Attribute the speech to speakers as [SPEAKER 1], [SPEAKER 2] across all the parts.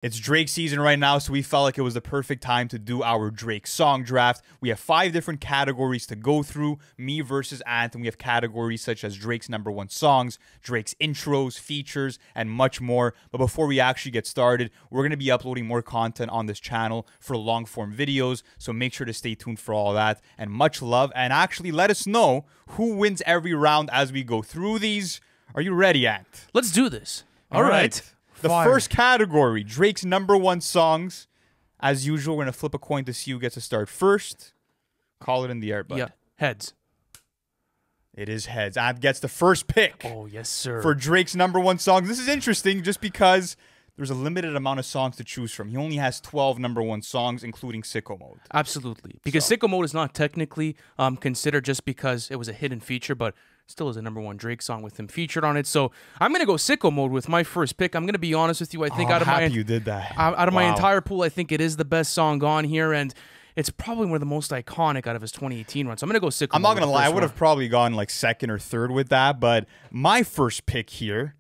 [SPEAKER 1] It's Drake season right now, so we felt like it was the perfect time to do our Drake song draft. We have 5 different categories to go through. Me versus Anthem. We have categories such as Drake's #1 songs, Drake's intros, features, and much more. But before we actually get started, we're going to be uploading more content on this channel for long-form videos, so make sure to stay tuned for all that. And much love, and actually let us know who wins every round as we go through these. Are you ready, Ant?
[SPEAKER 2] Let's do this.
[SPEAKER 1] All right. The first category, Drake's #1 songs. As usual, we're going to flip a coin to see who gets to start first. Call it in the air, bud.
[SPEAKER 2] Yeah, heads.
[SPEAKER 1] It is heads. Ant gets the first pick.
[SPEAKER 2] Oh, yes, sir.
[SPEAKER 1] For Drake's #1 songs. This is interesting just because there's a limited amount of songs to choose from. He only has 12 #1 songs, including Sicko Mode.
[SPEAKER 2] Absolutely. Because Sicko Mode is not technically considered just because it was a hidden feature, but still is a #1 Drake song with him featured on it. So I'm going to go Sicko Mode with my first pick. I'm going to be honest with you. I think
[SPEAKER 1] out of my you did that.
[SPEAKER 2] Out of my entire pool, I think it is the best song on here, and it's probably one of the most iconic out of his 2018 run. So I'm going to go Sicko Mode.
[SPEAKER 1] I'm not going to lie. I would have probably gone like second or third with that, but my first pick here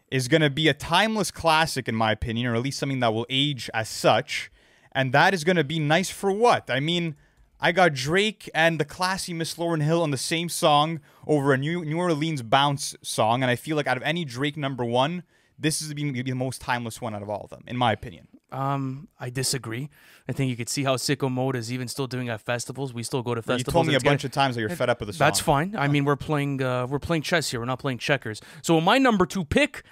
[SPEAKER 1] is going to be a timeless classic in my opinion, or at least something that will age as such, and that is going to be Nice for What? I mean, I got Drake and the classy Miss Lauryn Hill on the same song over a New Orleans bounce song, and I feel like out of any Drake #1, this is going to be the most timeless one out of all of them, in my opinion.
[SPEAKER 2] I disagree. I think you could see how Sicko Mode is even still doing at festivals. We still go to festivals.
[SPEAKER 1] You told me a bunch of times that you're fed up with the song.
[SPEAKER 2] That's fine. I mean, we're playing chess here. We're not playing checkers. So my #2 pick,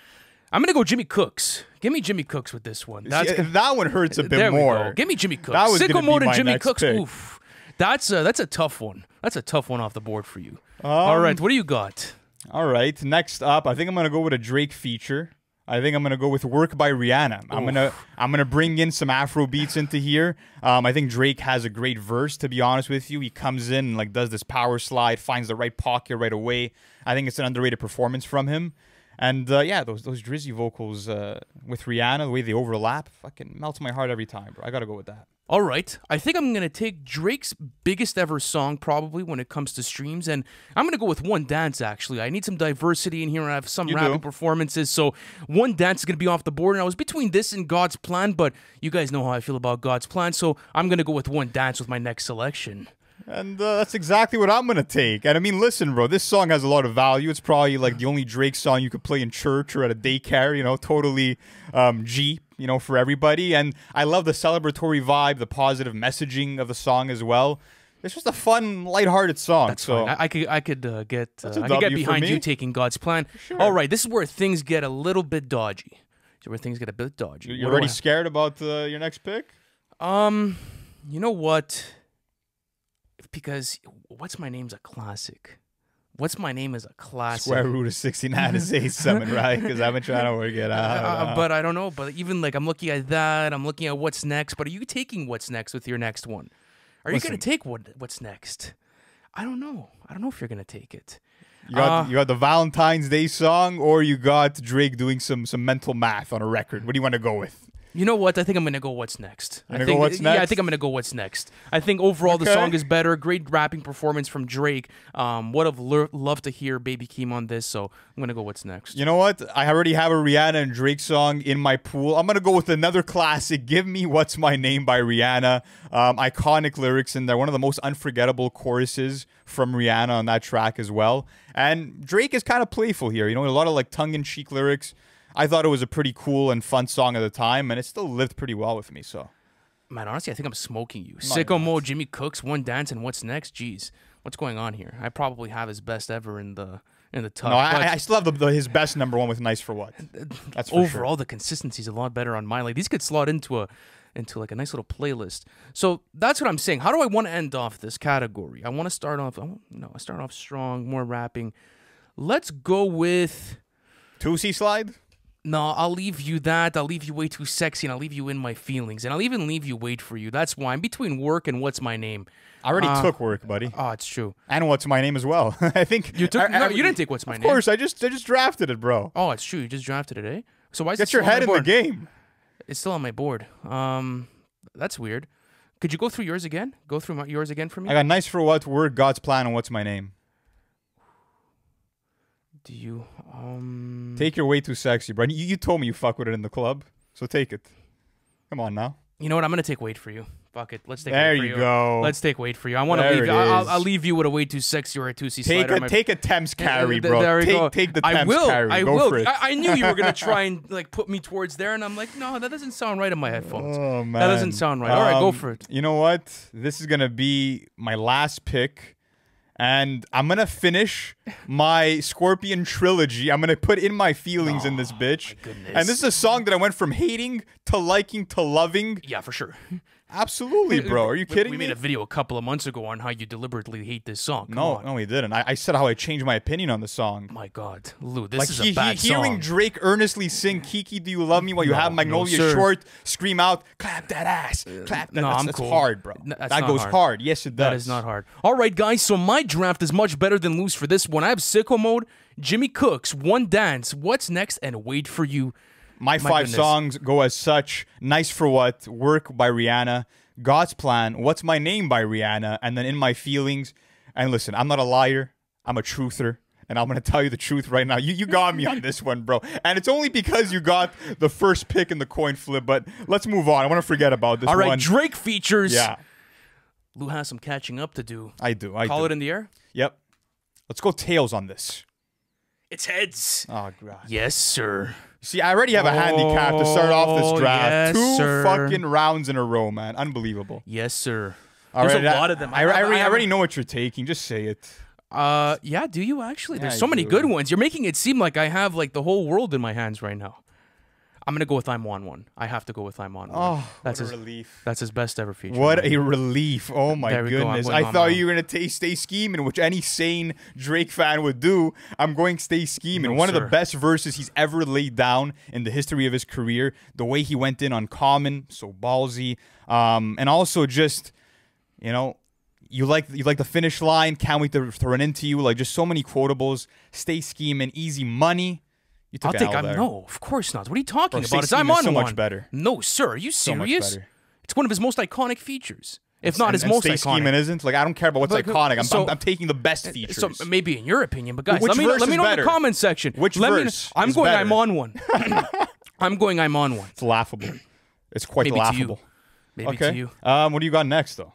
[SPEAKER 2] I'm gonna go Jimmy Cooks. Give me Jimmy Cooks with this one.
[SPEAKER 1] That one hurts a bit
[SPEAKER 2] there
[SPEAKER 1] more.
[SPEAKER 2] We go. Give me Jimmy Cooks.
[SPEAKER 1] That was
[SPEAKER 2] Sicko Mode and
[SPEAKER 1] my
[SPEAKER 2] Jimmy
[SPEAKER 1] next
[SPEAKER 2] Cooks.
[SPEAKER 1] pick.
[SPEAKER 2] Oof. That's a tough one. That's a tough one off the board for you. All right, what do you got?
[SPEAKER 1] All right, next up, I think I'm gonna go with a Drake feature. I think I'm gonna go with "Work" by Rihanna. I'm gonna bring in some Afro beats into here. I think Drake has a great verse. To be honest with you, he comes in and like does this power slide, finds the right pocket right away. I think it's an underrated performance from him. And yeah, those Drizzy vocals with Rihanna, the way they overlap, fucking melts my heart every time, bro. I gotta go with that.
[SPEAKER 2] All right. I think I'm going to take Drake's biggest ever song probably when it comes to streams, and I'm going to go with One Dance, actually. I need some diversity in here, and I have some rapping performances, so One Dance is going to be off the board, and I was between this and God's Plan, but you guys know how I feel about God's Plan, so I'm going to go with One Dance with my next selection.
[SPEAKER 1] And that's exactly what I'm going to take. And I mean, listen, bro, this song has a lot of value. It's probably like the only Drake song you could play in church or at a daycare, you know, totally G, you know, for everybody. And I love the celebratory vibe, the positive messaging of the song as well. It's just a fun, lighthearted song.
[SPEAKER 2] That's
[SPEAKER 1] so
[SPEAKER 2] fine. I could get behind you taking God's Plan. Sure. All right, this is where things get a little bit dodgy. You're already
[SPEAKER 1] scared about your next pick?
[SPEAKER 2] You know what? Because What's My Name's a classic. What's My Name is a classic.
[SPEAKER 1] Square root of 69 is 8-7, right? Because I've been trying to work it out.
[SPEAKER 2] But I don't know. But even like I'm looking at that, I'm looking at what's next. But are you taking what's next with your next one? Are you going to take what's next? I don't know. I don't know if you're going to take it.
[SPEAKER 1] You got the Valentine's Day song, or you got Drake doing some mental math on a record. What do you want to go with?
[SPEAKER 2] You know what? I think I'm going to go What's Next.
[SPEAKER 1] Yeah, I think
[SPEAKER 2] I'm going to go What's Next. I think overall the song is better. Great rapping performance from Drake. Would have loved to hear Baby Keem on this, so I'm going to go What's Next.
[SPEAKER 1] You know what? I already have a Rihanna and Drake song in my pool. I'm going to go with another classic. Give me What's My Name by Rihanna. Iconic lyrics in there. One of the most unforgettable choruses from Rihanna on that track as well. And Drake is kind of playful here. You know, a lot of like tongue-in-cheek lyrics. I thought it was a pretty cool and fun song at the time, and it still lived pretty well with me. So,
[SPEAKER 2] man, honestly, I think I'm smoking you. Sicko Mode, Jimmy Cooks, One Dance, and What's Next? Jeez, what's going on here? I probably have his best ever in the top.
[SPEAKER 1] No, I still have his best #1 with Nice for What. That's for
[SPEAKER 2] overall sure. The consistency is a lot better on mine. Like these could slot into like a nice little playlist. So that's what I'm saying. How do I want to end off this category? I want to start off. I start off strong, more rapping. Let's go with
[SPEAKER 1] 2C Slide.
[SPEAKER 2] No, I'll leave you that. I'll leave you way too sexy, and I'll leave you in my feelings. And I'll even leave you Wait For You. That's why I'm between Work and What's My Name.
[SPEAKER 1] I already took Work, buddy.
[SPEAKER 2] Oh, it's true.
[SPEAKER 1] And What's My Name as well. I think
[SPEAKER 2] you took. No, you didn't take What's My Name.
[SPEAKER 1] Of course, I just drafted it, bro.
[SPEAKER 2] Oh, it's true. You just drafted it, eh? So why is
[SPEAKER 1] Get your head in the game.
[SPEAKER 2] It's still on my board. That's weird. Could you go through yours again? Go through yours again for me.
[SPEAKER 1] I got Nice for What, Work, God's Plan, and What's My Name.
[SPEAKER 2] Do you
[SPEAKER 1] take your Way Too Sexy, bro? You told me you fuck with it in the club, so take it. Come on now.
[SPEAKER 2] You know what? I'm gonna take Wait for You. Fuck it. Let's take
[SPEAKER 1] There
[SPEAKER 2] Wait for
[SPEAKER 1] you
[SPEAKER 2] You.
[SPEAKER 1] go.
[SPEAKER 2] Let's take Wait for You. I want to
[SPEAKER 1] There
[SPEAKER 2] leave
[SPEAKER 1] it
[SPEAKER 2] you. I'll
[SPEAKER 1] is.
[SPEAKER 2] leave you with a Way Too Sexy or a 2C slider.
[SPEAKER 1] Take a Thames carry, bro.
[SPEAKER 2] There we go.
[SPEAKER 1] Take the Thames
[SPEAKER 2] I will.
[SPEAKER 1] carry.
[SPEAKER 2] I
[SPEAKER 1] Go
[SPEAKER 2] will.
[SPEAKER 1] for it.
[SPEAKER 2] I knew you were gonna try and like put me towards there, and I'm like, no, that doesn't sound right in my headphones.
[SPEAKER 1] Oh man,
[SPEAKER 2] that doesn't sound right. All right, go for it.
[SPEAKER 1] You know what? This is gonna be my last pick. And I'm going to finish my Scorpion trilogy. I'm going to put in my feelings in this bitch.
[SPEAKER 2] My goodness.
[SPEAKER 1] And this is a song that I went from hating to liking to loving.
[SPEAKER 2] Yeah, for sure.
[SPEAKER 1] Absolutely, bro. Are you kidding
[SPEAKER 2] me? We made a video a couple of months ago on how you deliberately hate this song.
[SPEAKER 1] No, we didn't. I said how I changed my opinion on the song.
[SPEAKER 2] My God, Lou, this is a bad
[SPEAKER 1] hearing
[SPEAKER 2] song.
[SPEAKER 1] Drake earnestly sing "Kiki, Do You Love Me" while you have Magnolia
[SPEAKER 2] sir.
[SPEAKER 1] Short scream out, "Clap that ass, clap that."
[SPEAKER 2] I'm
[SPEAKER 1] That's
[SPEAKER 2] cool.
[SPEAKER 1] hard, bro. That goes hard. Yes, it does.
[SPEAKER 2] That is not hard. All right, guys. So my draft is much better than Lou's for this one. I have Sicko Mode, Jimmy Cooks, One Dance, What's Next, and Wait for You.
[SPEAKER 1] My 5 songs go as such: "Nice for What," "Work" by Rihanna, "God's Plan," "What's My Name" by Rihanna, and then "In My Feelings." And listen, I'm not a liar. I'm a truther. And I'm going to tell you the truth right now. You got me on this one, bro. And it's only because you got the first pick in the coin flip. But let's move on. I want to forget about this one.
[SPEAKER 2] All right, Drake features.
[SPEAKER 1] Yeah.
[SPEAKER 2] Lou has some catching up to do.
[SPEAKER 1] I do.
[SPEAKER 2] Call it in the air?
[SPEAKER 1] Yep. Let's go tails on this.
[SPEAKER 2] It's heads.
[SPEAKER 1] Oh, God.
[SPEAKER 2] Yes, sir.
[SPEAKER 1] See, I already have a handicap to start off this draft.
[SPEAKER 2] Yes,
[SPEAKER 1] 2
[SPEAKER 2] sir.
[SPEAKER 1] fucking rounds in a row, man. Unbelievable.
[SPEAKER 2] Yes, sir.
[SPEAKER 1] There's
[SPEAKER 2] a lot of them.
[SPEAKER 1] I already know what you're taking. Just say it.
[SPEAKER 2] Yeah, do you actually? There's
[SPEAKER 1] Yeah,
[SPEAKER 2] so
[SPEAKER 1] I
[SPEAKER 2] many
[SPEAKER 1] do.
[SPEAKER 2] good ones. You're making it seem like I have like the whole world in my hands right now. I'm gonna go with I'm on one. I have to go with I'm on one.
[SPEAKER 1] Oh,
[SPEAKER 2] that's
[SPEAKER 1] what
[SPEAKER 2] his
[SPEAKER 1] a relief.
[SPEAKER 2] That's his best ever feature.
[SPEAKER 1] What a relief. Oh, my
[SPEAKER 2] There we go. I'm
[SPEAKER 1] goodness.
[SPEAKER 2] going
[SPEAKER 1] I
[SPEAKER 2] on
[SPEAKER 1] thought
[SPEAKER 2] mine.
[SPEAKER 1] you were going to stay scheming, which any sane Drake fan would do. I'm going stay scheming.
[SPEAKER 2] No,
[SPEAKER 1] One of the
[SPEAKER 2] sir.
[SPEAKER 1] best verses he's ever laid down in the history of his career. The way he went in on Common, so ballsy. And also just, you know, you like the finish line. Can't wait to throw it into you. Like just so many quotables. Stay scheming. Easy money. You took
[SPEAKER 2] I'll
[SPEAKER 1] an
[SPEAKER 2] take.
[SPEAKER 1] L there.
[SPEAKER 2] No, of course not. What are you talking
[SPEAKER 1] Bro,
[SPEAKER 2] about? It's
[SPEAKER 1] Stay
[SPEAKER 2] I'm
[SPEAKER 1] Scheming
[SPEAKER 2] on
[SPEAKER 1] is so
[SPEAKER 2] one.
[SPEAKER 1] much better.
[SPEAKER 2] No, sir. Are you
[SPEAKER 1] So much
[SPEAKER 2] serious?
[SPEAKER 1] better.
[SPEAKER 2] It's one of his most iconic features, if not his
[SPEAKER 1] and
[SPEAKER 2] most
[SPEAKER 1] Stay
[SPEAKER 2] iconic.
[SPEAKER 1] Scheming isn't. Like I don't care about what's
[SPEAKER 2] But,
[SPEAKER 1] iconic.
[SPEAKER 2] so-
[SPEAKER 1] I'm taking the best features.
[SPEAKER 2] So maybe in your opinion, but guys,
[SPEAKER 1] Which
[SPEAKER 2] let me know
[SPEAKER 1] verse is
[SPEAKER 2] in
[SPEAKER 1] better?
[SPEAKER 2] the comment section.
[SPEAKER 1] Which verse
[SPEAKER 2] I'm
[SPEAKER 1] is
[SPEAKER 2] going.
[SPEAKER 1] better?
[SPEAKER 2] I'm on one. I'm going. I'm on one.
[SPEAKER 1] It's laughable. It's quite
[SPEAKER 2] Maybe to you.
[SPEAKER 1] laughable.
[SPEAKER 2] Maybe
[SPEAKER 1] Okay.
[SPEAKER 2] to you.
[SPEAKER 1] What do you got next, though?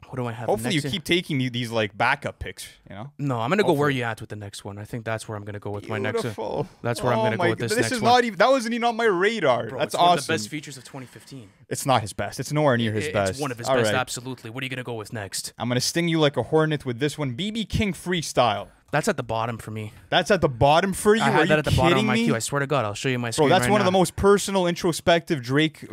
[SPEAKER 2] What do I have?
[SPEAKER 1] Hopefully you
[SPEAKER 2] next?
[SPEAKER 1] keep taking these like backup picks. You know.
[SPEAKER 2] No, I'm gonna go where
[SPEAKER 1] Hopefully.
[SPEAKER 2] you at with the next one. I think that's where I'm gonna go with my next.
[SPEAKER 1] Beautiful.
[SPEAKER 2] That's where I'm gonna go with this
[SPEAKER 1] This
[SPEAKER 2] next
[SPEAKER 1] is
[SPEAKER 2] one.
[SPEAKER 1] not even. That wasn't even on my radar.
[SPEAKER 2] Bro,
[SPEAKER 1] That's
[SPEAKER 2] it's one
[SPEAKER 1] awesome.
[SPEAKER 2] of the best features of 2015.
[SPEAKER 1] It's not his best. It's nowhere near his best.
[SPEAKER 2] It's one of his
[SPEAKER 1] All
[SPEAKER 2] best,
[SPEAKER 1] right.
[SPEAKER 2] absolutely. What are you gonna go with next?
[SPEAKER 1] I'm gonna sting you like a hornet with this one. BB King freestyle.
[SPEAKER 2] That's at the bottom for me.
[SPEAKER 1] That's at the bottom for you.
[SPEAKER 2] I
[SPEAKER 1] Are
[SPEAKER 2] had
[SPEAKER 1] you
[SPEAKER 2] that at the bottom of
[SPEAKER 1] kidding
[SPEAKER 2] my
[SPEAKER 1] me?
[SPEAKER 2] queue. I swear to God, I'll show you my
[SPEAKER 1] Bro,
[SPEAKER 2] screen
[SPEAKER 1] that's
[SPEAKER 2] right
[SPEAKER 1] one of
[SPEAKER 2] now.
[SPEAKER 1] the most personal, introspective Drake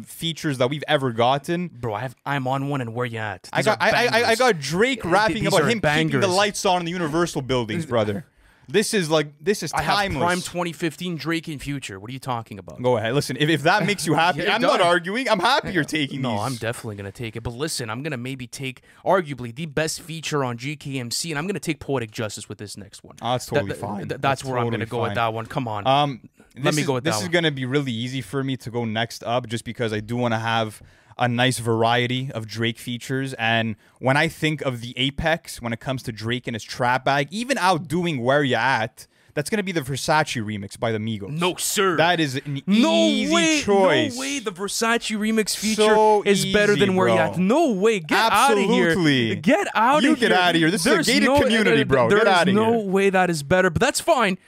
[SPEAKER 1] features that we've ever gotten.
[SPEAKER 2] Bro, I'm on one, and where you at?
[SPEAKER 1] I
[SPEAKER 2] These
[SPEAKER 1] got Drake rapping
[SPEAKER 2] these
[SPEAKER 1] about
[SPEAKER 2] are
[SPEAKER 1] him keeping the
[SPEAKER 2] bangers.
[SPEAKER 1] lights on in the Universal buildings, brother. This is timeless.
[SPEAKER 2] I have prime 2015 Drake in future. What are you talking about?
[SPEAKER 1] Go ahead. Listen, if that makes you happy,
[SPEAKER 2] Yeah,
[SPEAKER 1] I'm
[SPEAKER 2] done.
[SPEAKER 1] not arguing. I'm happy you're taking
[SPEAKER 2] No,
[SPEAKER 1] these.
[SPEAKER 2] I'm definitely going to take it. But listen, I'm going to maybe take arguably the best feature on GKMC, and I'm going to take Poetic Justice with this next one.
[SPEAKER 1] Oh, that's totally fine.
[SPEAKER 2] That's where I'm going to go with that one. Come on.
[SPEAKER 1] Let
[SPEAKER 2] me go with that
[SPEAKER 1] This is
[SPEAKER 2] one.
[SPEAKER 1] going to be really easy for me to go next up just because I do want to have a nice variety of Drake features. And when I think of the apex, when it comes to Drake and his trap bag, even outdoing Where You At, that's going to be the Versace remix by the Migos.
[SPEAKER 2] No, sir.
[SPEAKER 1] That is an easy choice.
[SPEAKER 2] No way the Versace remix feature
[SPEAKER 1] So
[SPEAKER 2] is better
[SPEAKER 1] easy,
[SPEAKER 2] than Where You
[SPEAKER 1] bro.
[SPEAKER 2] At. No way. Get out of here.
[SPEAKER 1] Absolutely.
[SPEAKER 2] Get out of here.
[SPEAKER 1] You get out of here. This is a gated community, bro. Get outta
[SPEAKER 2] There's no
[SPEAKER 1] here.
[SPEAKER 2] way that is better, but that's fine.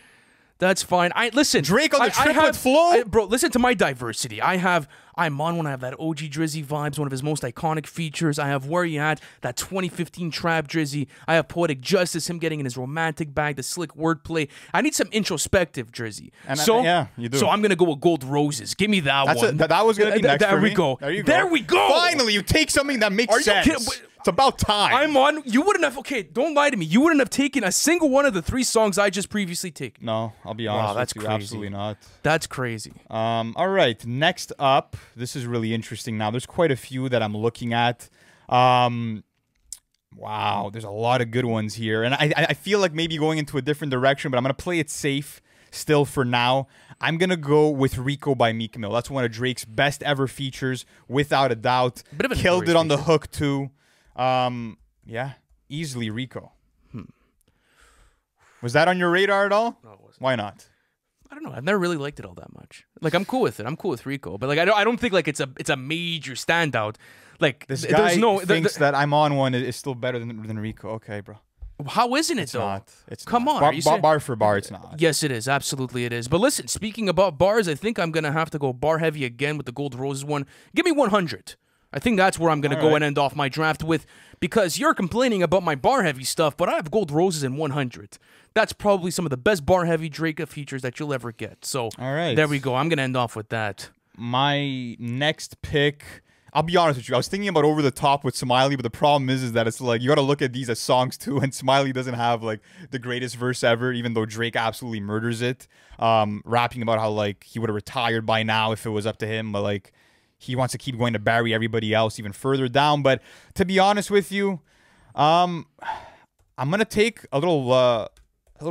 [SPEAKER 2] That's fine. Listen.
[SPEAKER 1] Drake on the triplet flow?
[SPEAKER 2] Bro, listen to my diversity. I'm on one. I have that OG Drizzy vibes, one of his most iconic features. I have Where You At, that 2015 Trap Drizzy. I have Poetic Justice, him getting in his romantic bag, the slick wordplay. I need some introspective Drizzy.
[SPEAKER 1] Yeah, you do.
[SPEAKER 2] So I'm gonna go with Gold Roses. Give me that one.
[SPEAKER 1] That was going to be next
[SPEAKER 2] There
[SPEAKER 1] for
[SPEAKER 2] we
[SPEAKER 1] me.
[SPEAKER 2] go.
[SPEAKER 1] There you go.
[SPEAKER 2] There we go.
[SPEAKER 1] Finally, you take something that makes
[SPEAKER 2] Are you
[SPEAKER 1] sense.
[SPEAKER 2] kidding?
[SPEAKER 1] It's about time.
[SPEAKER 2] I'm on. You wouldn't have. Okay, don't lie to me. You wouldn't have taken a single one of the 3 songs I just previously taken.
[SPEAKER 1] No, I'll be honest
[SPEAKER 2] that's
[SPEAKER 1] with you.
[SPEAKER 2] crazy.
[SPEAKER 1] Absolutely not.
[SPEAKER 2] That's crazy.
[SPEAKER 1] All right, next up, this is really interesting now. There's quite a few that I'm looking at. Wow, there's a lot of good ones here. And I feel like maybe going into a different direction, but I'm going to play it safe still for now. I'm going to go with Rico by Meek Mill. That's one of Drake's best ever features, without a doubt.
[SPEAKER 2] Bit of an
[SPEAKER 1] Killed it
[SPEAKER 2] underrated
[SPEAKER 1] on the
[SPEAKER 2] feature.
[SPEAKER 1] hook, too. Yeah, easily Rico. Was that on your radar at all?
[SPEAKER 2] No, it wasn't.
[SPEAKER 1] Why not?
[SPEAKER 2] I don't know. I've never really liked it all that much. Like, I'm cool with it. I'm cool with Rico, but like, I don't think like it's a major standout. Like,
[SPEAKER 1] This guy thinks that I'm on one is still better than Rico. Okay, bro.
[SPEAKER 2] How isn't it,
[SPEAKER 1] It's
[SPEAKER 2] though?
[SPEAKER 1] not. It's
[SPEAKER 2] Come
[SPEAKER 1] not.
[SPEAKER 2] on.
[SPEAKER 1] Bar for bar, it's not.
[SPEAKER 2] Yes, it is. Absolutely, it is. But listen, speaking about bars, I think I'm going to have to go bar heavy again with the Gold Roses one. Give me 100. I think that's where I'm going to go and end off my draft with, because you're complaining about my bar heavy stuff, but I have Gold Roses in 100. That's probably some of the best bar heavy Drake features that you'll ever get. So there we go. I'm going to end off with that.
[SPEAKER 1] My next pick, I'll be honest with you, I was thinking about Over the Top with Smiley, but the problem is that it's like you got to look at these as songs too, and Smiley doesn't have like the greatest verse ever, even though Drake absolutely murders it, rapping about how like he would have retired by now if it was up to him, but like he wants to keep going to bury everybody else even further down. But to be honest with you, I'm gonna take a little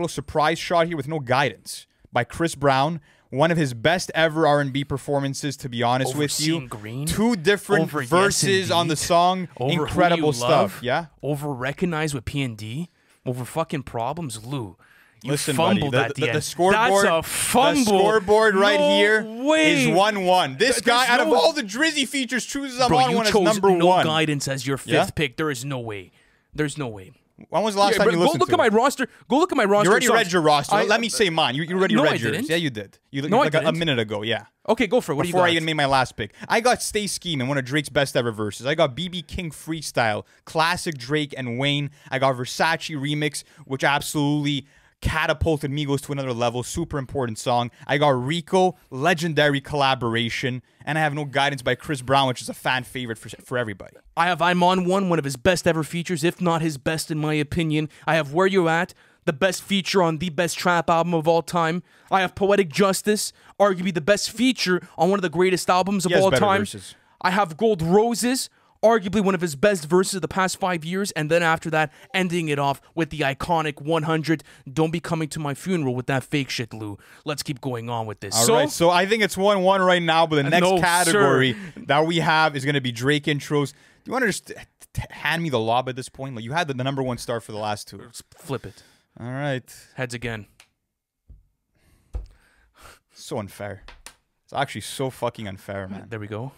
[SPEAKER 1] surprise shot here with no guidance by Chris Brown. One of his best ever R&B performances, to be honest with you.
[SPEAKER 2] Green,
[SPEAKER 1] 2 different verses on the song.
[SPEAKER 2] Over
[SPEAKER 1] incredible stuff. Yeah.
[SPEAKER 2] Over Recognize with P&D. Over fucking Problems, Lou. You
[SPEAKER 1] Listen,
[SPEAKER 2] fumbled
[SPEAKER 1] buddy,
[SPEAKER 2] at the end.
[SPEAKER 1] the scoreboard,
[SPEAKER 2] That's a fumble.
[SPEAKER 1] The scoreboard right here
[SPEAKER 2] way.
[SPEAKER 1] is 1-1. This guy, out of all the Drizzy features, chooses I'm on one as number
[SPEAKER 2] no
[SPEAKER 1] 1.
[SPEAKER 2] Guidance as your 5th pick. There is no way. There's no way.
[SPEAKER 1] When was the last time you listened to it?
[SPEAKER 2] Go look at my roster.
[SPEAKER 1] You already read your roster. Let me say mine. You already read yours.
[SPEAKER 2] Didn't.
[SPEAKER 1] Yeah, you did.
[SPEAKER 2] I didn't.
[SPEAKER 1] A minute ago, yeah.
[SPEAKER 2] Okay, go for it. What
[SPEAKER 1] Before
[SPEAKER 2] do you got?
[SPEAKER 1] I even made my last pick. I got Stay Scheming, one of Drake's best ever verses. I got BB King Freestyle, classic Drake and Wayne. I got Versace Remix, which absolutely catapulted Migos to another level. Super important song. I got Rico, legendary collaboration. And I have No Guidance by Chris Brown, which is a fan favorite for everybody.
[SPEAKER 2] I have I'm on one of his best ever features, if not his best in my opinion. I have Where You At, the best feature on the best trap album of all time. I have Poetic Justice, arguably the best feature on one of the greatest albums of all time.
[SPEAKER 1] Verses.
[SPEAKER 2] I have Gold Roses, arguably one of his best verses of the past 5 years, and then after that, ending it off with the iconic 100. Don't be coming to my funeral with that fake shit, Lou. Let's keep going on with this.
[SPEAKER 1] All right, so I think it's 1-1 right now, but the next category that we have is going to be Drake intros. Do you want to just hand me the lob at this point? Like, you had the number 1 star for the last 2.
[SPEAKER 2] Let's flip it.
[SPEAKER 1] All right.
[SPEAKER 2] Heads again.
[SPEAKER 1] So unfair. It's actually so fucking unfair, man.
[SPEAKER 2] There we go.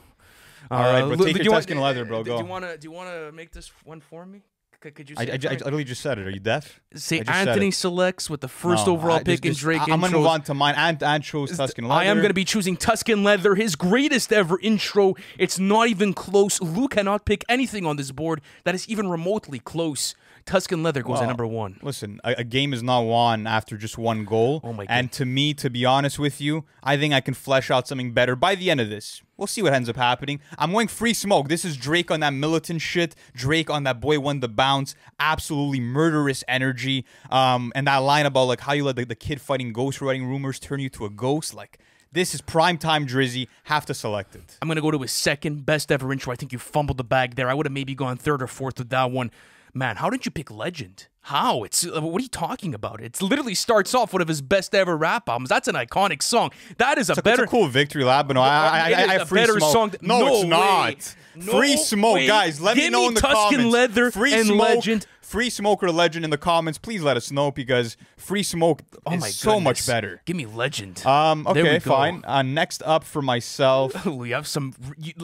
[SPEAKER 1] All right, bro. Take your Tuscan leather, bro. Go.
[SPEAKER 2] Do you want to make this one for me? Could you?
[SPEAKER 1] I literally just said it. Are you deaf?
[SPEAKER 2] Say Anthony selects with the first overall pick in Drake intros.
[SPEAKER 1] I'm gonna move on to mine. And chose Tuscan leather.
[SPEAKER 2] I am gonna be choosing Tuscan Leather, his greatest ever intro. It's not even close. Lou cannot pick anything on this board that is even remotely close. Tuscan Leather goes at number 1.
[SPEAKER 1] Listen, a game is not won after just 1 goal.
[SPEAKER 2] Oh my God.
[SPEAKER 1] And to me, to be honest with you, I think I can flesh out something better by the end of this. We'll see what ends up happening. I'm going Free Smoke. This is Drake on that militant shit. Drake on that Boy Won the Bounce. Absolutely murderous energy. And that line about like how you let the kid fighting ghost writing rumors turn you to a ghost. Like, this is primetime Drizzy. Have to select it.
[SPEAKER 2] I'm going to go to his second best ever intro. I think you fumbled the bag there. I would have maybe gone 3rd or 4th with that one. Man, how did you pick Legend? How? It's what are you talking about? It literally starts off one of his best ever rap albums. That's an iconic song. That is a better,
[SPEAKER 1] it's a cool victory lap, but no, I have Free Smoke.
[SPEAKER 2] Song.
[SPEAKER 1] No, it's not.
[SPEAKER 2] No
[SPEAKER 1] Free Smoke,
[SPEAKER 2] way.
[SPEAKER 1] guys. Let me know in the
[SPEAKER 2] Tuscan
[SPEAKER 1] comments.
[SPEAKER 2] Leather
[SPEAKER 1] Free
[SPEAKER 2] and
[SPEAKER 1] Smoke,
[SPEAKER 2] Legend.
[SPEAKER 1] Free Smoke or Legend in the comments. Please let us know because Free Smoke is so much better.
[SPEAKER 2] Give me Legend.
[SPEAKER 1] Okay, fine. Next up for myself,
[SPEAKER 2] we have some.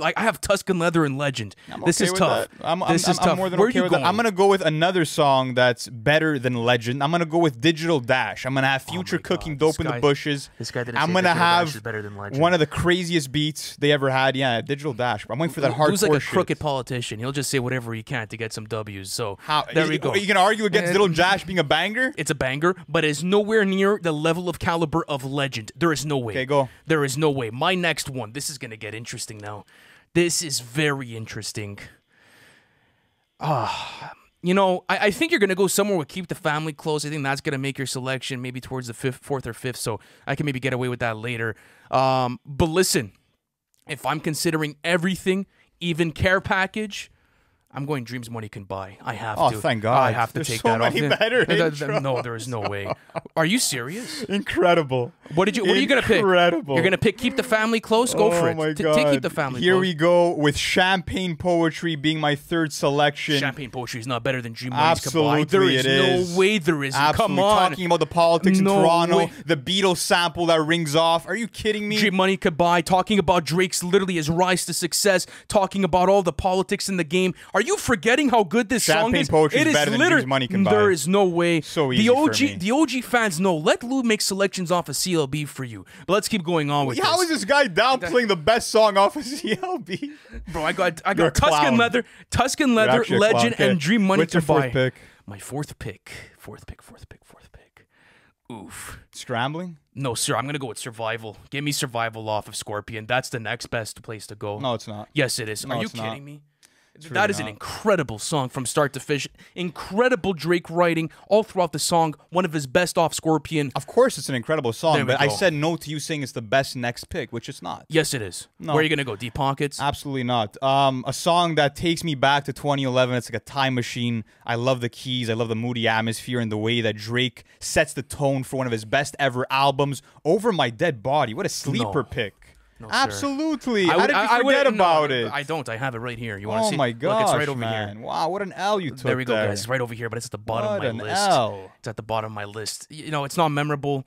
[SPEAKER 2] I have Tuscan Leather and Legend. This is tough.
[SPEAKER 1] I'm more than okay with that. I'm gonna go with another song that's better than Legend. I'm gonna go with Digital Dash. I'm gonna have Future cooking dope in the bushes.
[SPEAKER 2] This guy didn't
[SPEAKER 1] I'm
[SPEAKER 2] say
[SPEAKER 1] gonna
[SPEAKER 2] Digital
[SPEAKER 1] have
[SPEAKER 2] Dash is better than Legend.
[SPEAKER 1] One of the craziest beats they ever had. Yeah, Digital Dash. I'm waiting for that hardcore
[SPEAKER 2] Who's like a
[SPEAKER 1] shit.
[SPEAKER 2] crooked politician? He'll just say whatever he can to get some W's. So there we go.
[SPEAKER 1] Are you gonna argue against Digital Dash being a banger?
[SPEAKER 2] It's a banger, but it's nowhere near the level of caliber of Legend. There is no way.
[SPEAKER 1] Okay, go.
[SPEAKER 2] There is no way. My next one. This is gonna get interesting now. This is very interesting. You know, I think you're going to go somewhere with Keep the Family Close. I think that's going to make your selection maybe towards the 4th or 5th, so I can maybe get away with that later. But listen, if I'm considering everything, even care package, I'm going Dreams Money Can Buy. I have
[SPEAKER 1] Oh,
[SPEAKER 2] to.
[SPEAKER 1] thank God.
[SPEAKER 2] I have to
[SPEAKER 1] There's
[SPEAKER 2] take
[SPEAKER 1] so
[SPEAKER 2] that off.
[SPEAKER 1] many better
[SPEAKER 2] No, there is no way. Are you serious?
[SPEAKER 1] Incredible.
[SPEAKER 2] What are you gonna pick?
[SPEAKER 1] Incredible.
[SPEAKER 2] You're gonna pick Keep the Family Close? Go for it.
[SPEAKER 1] Oh my God.
[SPEAKER 2] Take Keep the Family
[SPEAKER 1] Here
[SPEAKER 2] Close.
[SPEAKER 1] we go with Champagne Poetry being my third selection.
[SPEAKER 2] Champagne Poetry is not better than Dream Money Can Buy.
[SPEAKER 1] Absolutely,
[SPEAKER 2] There is no way there isn't.
[SPEAKER 1] Absolutely.
[SPEAKER 2] Come on.
[SPEAKER 1] Talking about the politics in
[SPEAKER 2] No
[SPEAKER 1] Toronto,
[SPEAKER 2] way.
[SPEAKER 1] the Beatles sample that rings off. Are you kidding me?
[SPEAKER 2] Dream Money Could Buy, talking about Drake's literally his rise to success, talking about all the politics in the game. Are you forgetting how good this song
[SPEAKER 1] Champagne
[SPEAKER 2] is?
[SPEAKER 1] Poetry
[SPEAKER 2] It
[SPEAKER 1] is better than
[SPEAKER 2] literally-
[SPEAKER 1] Dreams Money Can Buy.
[SPEAKER 2] There is no way.
[SPEAKER 1] So easy
[SPEAKER 2] the OG,
[SPEAKER 1] for me.
[SPEAKER 2] the OG fans know. Let Lou make selections off of CLB for you. But let's keep going on with
[SPEAKER 1] How
[SPEAKER 2] this.
[SPEAKER 1] is this guy downplaying the best song off of CLB?
[SPEAKER 2] Bro, I got
[SPEAKER 1] You're a
[SPEAKER 2] Tuscan
[SPEAKER 1] clown.
[SPEAKER 2] Leather,
[SPEAKER 1] You're actually a clown.
[SPEAKER 2] Legend,
[SPEAKER 1] Okay.
[SPEAKER 2] and Dream Money
[SPEAKER 1] What's your
[SPEAKER 2] Can Buy.
[SPEAKER 1] fourth pick?
[SPEAKER 2] My fourth pick. Fourth pick. Oof.
[SPEAKER 1] Scrambling?
[SPEAKER 2] No, sir. I'm gonna go with Survival. Give me Survival off of Scorpion. That's the next best place to go.
[SPEAKER 1] No, it's not.
[SPEAKER 2] Yes, it is.
[SPEAKER 1] No,
[SPEAKER 2] Are you
[SPEAKER 1] it's not.
[SPEAKER 2] kidding me?
[SPEAKER 1] really
[SPEAKER 2] That is an
[SPEAKER 1] not.
[SPEAKER 2] incredible song from start to finish. Incredible Drake writing all throughout the song. One of his best off Scorpion.
[SPEAKER 1] Of course, it's an incredible
[SPEAKER 2] There
[SPEAKER 1] song,
[SPEAKER 2] we
[SPEAKER 1] but I
[SPEAKER 2] go.
[SPEAKER 1] said no to you saying it's the best next pick, which it's not.
[SPEAKER 2] Yes, it is.
[SPEAKER 1] No.
[SPEAKER 2] Where are you gonna go? Deep Pockets.
[SPEAKER 1] Absolutely not. A song that takes me back to 2011. It's like a time machine. I love the keys. I love the moody atmosphere and the way that Drake sets the tone for one of his best ever albums. Over My Dead Body. What a sleeper pick.
[SPEAKER 2] No, sir.
[SPEAKER 1] Absolutely. How did you forget about it?
[SPEAKER 2] I don't. I have it right here. You want to
[SPEAKER 1] Oh
[SPEAKER 2] see?
[SPEAKER 1] my
[SPEAKER 2] Look,
[SPEAKER 1] gosh,
[SPEAKER 2] it's right over
[SPEAKER 1] man.
[SPEAKER 2] here.
[SPEAKER 1] Wow, what an L you took
[SPEAKER 2] There we go, guys. It's right over here, but it's at the bottom
[SPEAKER 1] What
[SPEAKER 2] of
[SPEAKER 1] an
[SPEAKER 2] my list.
[SPEAKER 1] L.
[SPEAKER 2] It's at the bottom of my list. You know, it's not memorable.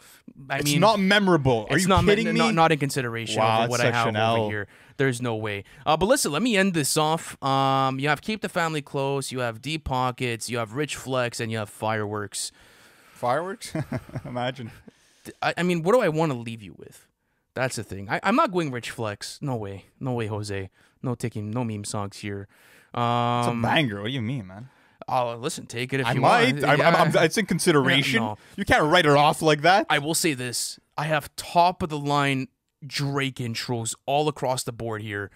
[SPEAKER 1] It's not memorable. Are
[SPEAKER 2] it's
[SPEAKER 1] you
[SPEAKER 2] not
[SPEAKER 1] kidding me?
[SPEAKER 2] Not in consideration
[SPEAKER 1] Wow,
[SPEAKER 2] over what
[SPEAKER 1] that's
[SPEAKER 2] I have
[SPEAKER 1] such an
[SPEAKER 2] over
[SPEAKER 1] L.
[SPEAKER 2] here. There's no way. But listen, let me end this off. You have Keep the Family Close. You have Deep Pockets. You have Rich Flex, and you have Fireworks.
[SPEAKER 1] Fireworks? Imagine.
[SPEAKER 2] I mean, what do I want to leave you with? That's the thing. I'm not going Rich Flex. No way. No way, Jose. No taking no meme songs here.
[SPEAKER 1] It's a banger. What do you mean, man?
[SPEAKER 2] Oh, listen, take it if
[SPEAKER 1] I
[SPEAKER 2] you
[SPEAKER 1] might.
[SPEAKER 2] want.
[SPEAKER 1] It's in consideration.
[SPEAKER 2] No.
[SPEAKER 1] You can't write it off like that.
[SPEAKER 2] I will say this. I have top of the line Drake intros all across the board here.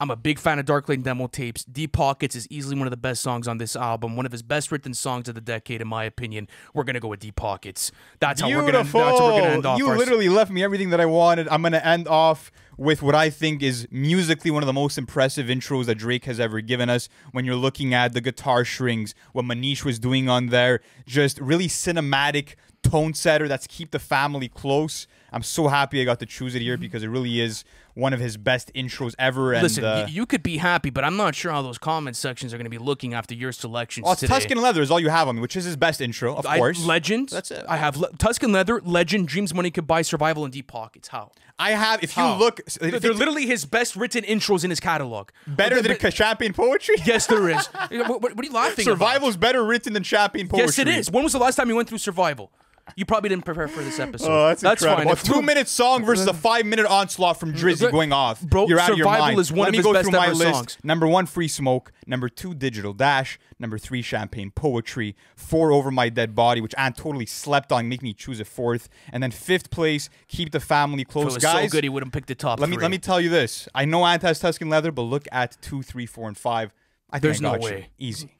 [SPEAKER 2] I'm a big fan of Dark Lane demo tapes. Deep Pockets is easily one of the best songs on this album. One of his best written songs of the decade, in my opinion. We're gonna go with Deep Pockets. That's how we're gonna end off.
[SPEAKER 1] You literally left me everything that I wanted. I'm gonna end off with what I think is musically one of the most impressive intros that Drake has ever given us. When you're looking at the guitar strings, what Manish was doing on there, just really cinematic tone setter. That's Keep the Family Close. I'm so happy I got to choose it here because it really is one of his best intros ever. And,
[SPEAKER 2] listen, you could be happy, but I'm not sure how those comment sections are going to be looking after your selections
[SPEAKER 1] well, it's
[SPEAKER 2] today.
[SPEAKER 1] Tuscan Leather is all you have on me, which is his best intro, of course.
[SPEAKER 2] Legend.
[SPEAKER 1] That's it.
[SPEAKER 2] I have Tuscan Leather, Legend, Dreams Money Could Buy, Survival, and Deep Pockets. How?
[SPEAKER 1] I have, if you
[SPEAKER 2] How?
[SPEAKER 1] look...
[SPEAKER 2] They're literally his best written intros in his catalog.
[SPEAKER 1] Better than Champagne Poetry?
[SPEAKER 2] Yes, there is. What are you laughing
[SPEAKER 1] Survival's better written than Champagne Poetry.
[SPEAKER 2] Yes, it is. When was the last time you went through Survival? You probably didn't prepare for this episode.
[SPEAKER 1] Oh, that's incredible.
[SPEAKER 2] fine.
[SPEAKER 1] A 2-minute song versus a 5-minute onslaught from Drizzy going off.
[SPEAKER 2] Bro,
[SPEAKER 1] You're out of your
[SPEAKER 2] Survival
[SPEAKER 1] mind.
[SPEAKER 2] is one
[SPEAKER 1] Let
[SPEAKER 2] of
[SPEAKER 1] me
[SPEAKER 2] his
[SPEAKER 1] go
[SPEAKER 2] best
[SPEAKER 1] through my
[SPEAKER 2] ever
[SPEAKER 1] list.
[SPEAKER 2] songs.
[SPEAKER 1] Number 1, Free Smoke. Number 2, Digital Dash. Number 3, Champagne Poetry. 4, Over My Dead Body, which Ant totally slept on, make me choose a 4th. And then 5th place, Keep the Family Close.
[SPEAKER 2] If it was
[SPEAKER 1] Guys,
[SPEAKER 2] so good, he would have picked the top
[SPEAKER 1] let
[SPEAKER 2] three.
[SPEAKER 1] me tell you this. I know Ant has Tuscan Leather, but look at 2, 3, 4, and 5. I think
[SPEAKER 2] There's
[SPEAKER 1] I got
[SPEAKER 2] no
[SPEAKER 1] you.
[SPEAKER 2] way.
[SPEAKER 1] Easy.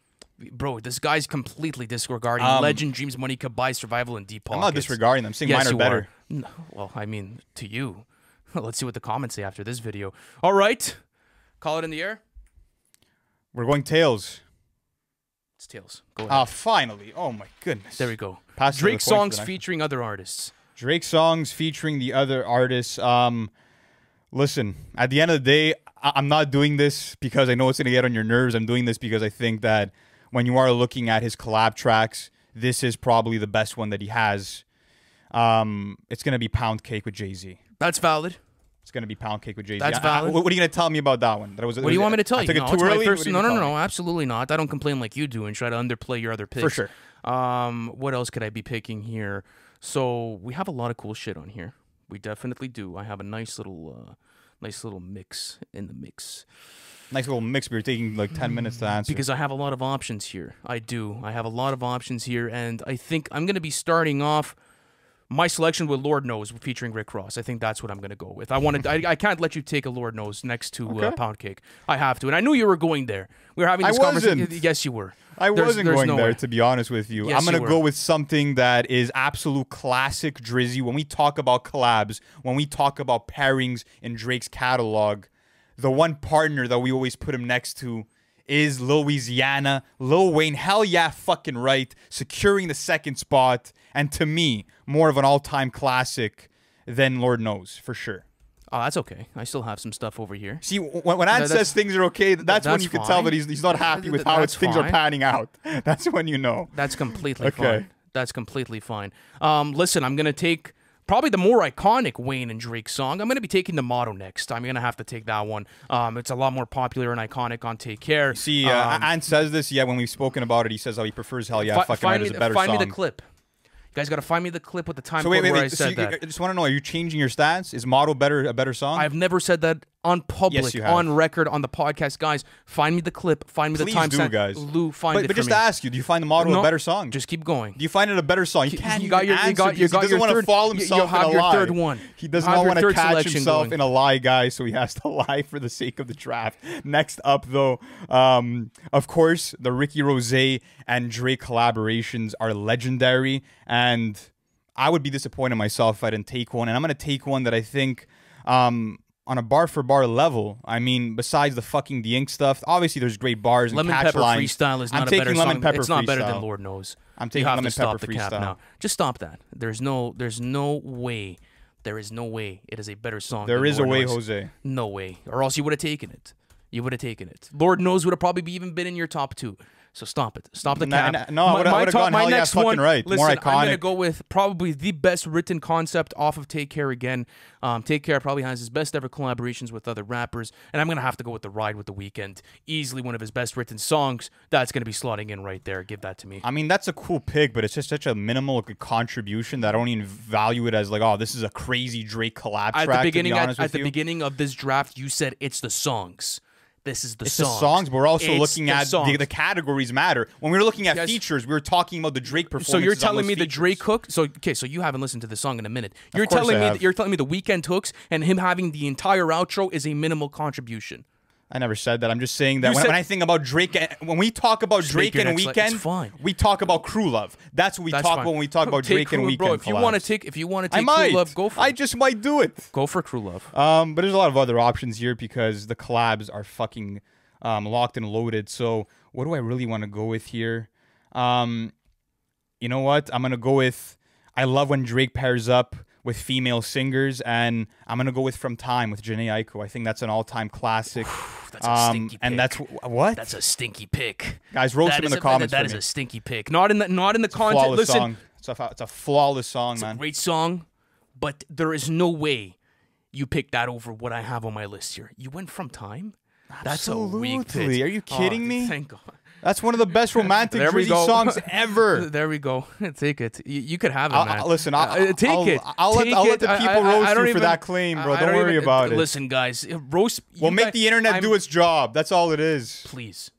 [SPEAKER 2] Bro, this guy's completely disregarding Legend, Dreams Money Could Buy, Survival, and Deep Pockets.
[SPEAKER 1] I'm not disregarding them. I'm saying
[SPEAKER 2] Yes,
[SPEAKER 1] mine are
[SPEAKER 2] you
[SPEAKER 1] better.
[SPEAKER 2] are. No, well, I mean, to you. Let's see what the comments say after this video. All right. Call it in the air.
[SPEAKER 1] We're going Tails.
[SPEAKER 2] It's Tails. Go ahead.
[SPEAKER 1] Ah, finally. Oh, my goodness.
[SPEAKER 2] There we go.
[SPEAKER 1] Pass the
[SPEAKER 2] Drake
[SPEAKER 1] point for
[SPEAKER 2] songs
[SPEAKER 1] the next
[SPEAKER 2] featuring other artists.
[SPEAKER 1] Drake songs featuring the other artists. Listen, at the end of the day, I'm not doing this because I know it's going to get on your nerves. I'm doing this because I think that when you are looking at his collab tracks, this is probably the best one that he has. It's going to be Pound Cake with Jay-Z.
[SPEAKER 2] That's valid.
[SPEAKER 1] It's going to be Pound Cake with Jay-Z.
[SPEAKER 2] That's valid.
[SPEAKER 1] What are you going to tell me about that one?
[SPEAKER 2] What do you want me to tell you?
[SPEAKER 1] I took it
[SPEAKER 2] No,
[SPEAKER 1] too
[SPEAKER 2] it's my
[SPEAKER 1] early?
[SPEAKER 2] first-
[SPEAKER 1] What are you
[SPEAKER 2] No,
[SPEAKER 1] gonna
[SPEAKER 2] no,
[SPEAKER 1] tell
[SPEAKER 2] no,
[SPEAKER 1] me?
[SPEAKER 2] absolutely not. I don't complain like you do and try to underplay your other picks.
[SPEAKER 1] For sure.
[SPEAKER 2] What else could I be picking here? So we have a lot of cool shit on here. We definitely do. I have a nice little mix in the mix.
[SPEAKER 1] Nice little mix, but you're taking like 10 minutes to answer.
[SPEAKER 2] Because I have a lot of options here. I do. I have a lot of options here, and I think I'm going to be starting off my selection with Lord Knows featuring Rick Ross. I think that's what I'm going to go with. I can't let you take a Lord Knows next to Pound Cake. I have to. And I knew you were going there. We were having this conversation. Yes, you were.
[SPEAKER 1] I wasn't
[SPEAKER 2] there's
[SPEAKER 1] going
[SPEAKER 2] no
[SPEAKER 1] there,
[SPEAKER 2] way.
[SPEAKER 1] to be honest with you.
[SPEAKER 2] Yes,
[SPEAKER 1] I'm going
[SPEAKER 2] you
[SPEAKER 1] to
[SPEAKER 2] were.
[SPEAKER 1] go with something that is absolute classic Drizzy. When we talk about collabs, when we talk about pairings in Drake's catalog, the one partner that we always put him next to is Louisiana. Lil Wayne, hell yeah, fucking right, securing the second spot. And to me, more of an all-time classic than Lord Knows, for sure.
[SPEAKER 2] Oh, that's okay. I still have some stuff over here.
[SPEAKER 1] See, when Ant says things are okay, that's when you can tell that he's not happy with how things are panning out. That's when you know.
[SPEAKER 2] That's completely fine. That's completely fine. Listen, I'm going to take probably the more iconic Wayne and Drake song. I'm going to be taking the Motto next. I'm going to have to take that one. It's a lot more popular and iconic on Take Care.
[SPEAKER 1] See, Ant says this, when we've spoken about it, he says how he prefers Hell Yeah, Fucking Right as a better song.
[SPEAKER 2] Find me the clip. You guys got to find me the clip with the time
[SPEAKER 1] code
[SPEAKER 2] where I said that.
[SPEAKER 1] I just want to know, are you changing your stance? Is Motto a better song?
[SPEAKER 2] I've never said that on public,
[SPEAKER 1] yes, you have.
[SPEAKER 2] on record, on the podcast. Guys, find me the clip. Find me the time stamp.
[SPEAKER 1] Guys.
[SPEAKER 2] Lou, find it for me.
[SPEAKER 1] But just to ask you, do you find the Motto a better song?
[SPEAKER 2] Just keep going.
[SPEAKER 1] Do you find it a better song? You can't
[SPEAKER 2] you got
[SPEAKER 1] even answer
[SPEAKER 2] you got
[SPEAKER 1] he doesn't want to fall himself in a lie.
[SPEAKER 2] Third one.
[SPEAKER 1] He does not want to catch himself in a lie, guys, so he has to lie for the sake of the draft. Next up, though, of course, the Ricky Rose and Drake collaborations are legendary, and I would be disappointed in myself if I didn't take one. And I'm going to take one that I think on a bar-for-bar level, I mean, besides the fucking the ink stuff, obviously there's great bars and
[SPEAKER 2] Lemon
[SPEAKER 1] catch
[SPEAKER 2] Pepper
[SPEAKER 1] lines.
[SPEAKER 2] Freestyle is not a better song. It's not better than Lord Knows.
[SPEAKER 1] I'm taking Lemon Pepper Freestyle.
[SPEAKER 2] Cap now. Just stop that. There's no way. There is no way it is a better song.
[SPEAKER 1] There is a way,
[SPEAKER 2] Knows.
[SPEAKER 1] Jose.
[SPEAKER 2] No way. Or else you would have taken it. You would have taken it. Lord Knows would have probably even been in your top 2. So stop it. Stop the cap.
[SPEAKER 1] No, I would have gone Hell Yeah, Fucking Right.
[SPEAKER 2] Listen,
[SPEAKER 1] more iconic.
[SPEAKER 2] I'm going to go with probably the best written concept off of Take Care again. Take Care probably has his best ever collaborations with other rappers. And I'm going to have to go with The Ride with The Weeknd. Easily one of his best written songs. That's going to be slotting in right there. Give that to me.
[SPEAKER 1] I mean, that's a cool pick, but it's just such a minimal contribution that I don't even value it as like, oh, this is a crazy Drake collab track,
[SPEAKER 2] at the beginning of this draft, you said it's the songs. This is the songs.
[SPEAKER 1] The songs, but we're also looking at the categories matter. When we were looking at features, we were talking about the Drake performance.
[SPEAKER 2] So you're telling me the Drake hook? So you haven't listened to the song in a minute. You're telling me the Weeknd hooks and him having the entire outro is a minimal contribution.
[SPEAKER 1] I never said that. I'm just saying that when I think about Drake, when we talk about Drake and Weeknd, we talk about Crew Love. That's what we talk about when we talk about Drake and Weeknd. Bro,
[SPEAKER 2] if you want to take Crew Love, go for it.
[SPEAKER 1] I just might do it.
[SPEAKER 2] Go for Crew Love.
[SPEAKER 1] But there's a lot of other options here because the collabs are fucking locked and loaded. So what do I really want to go with here? You know what? I'm gonna go with. I love when Drake pairs up with female singers, and I'm gonna go with From Time with Jhené Aiko. I think that's an all-time classic.
[SPEAKER 2] That's a stinky pick.
[SPEAKER 1] And that's what?
[SPEAKER 2] That's a stinky pick.
[SPEAKER 1] Guys, roast him in the comments.
[SPEAKER 2] That is a stinky pick. Not in the content. Listen,
[SPEAKER 1] song. It's a flawless song, man.
[SPEAKER 2] It's a great song, but there is no way you picked that over what I have on my list here. You went From Time. That's a weak pick.
[SPEAKER 1] Are you kidding me?
[SPEAKER 2] Thank God.
[SPEAKER 1] That's one of the best romantic Drizzy songs ever.
[SPEAKER 2] There we go. Take it. You could have it, man.
[SPEAKER 1] Listen,
[SPEAKER 2] take it.
[SPEAKER 1] I'll let the people roast you for that claim, bro. Don't worry about it.
[SPEAKER 2] Listen, guys, roast.
[SPEAKER 1] We'll make the internet do its job. That's all it is.
[SPEAKER 2] Please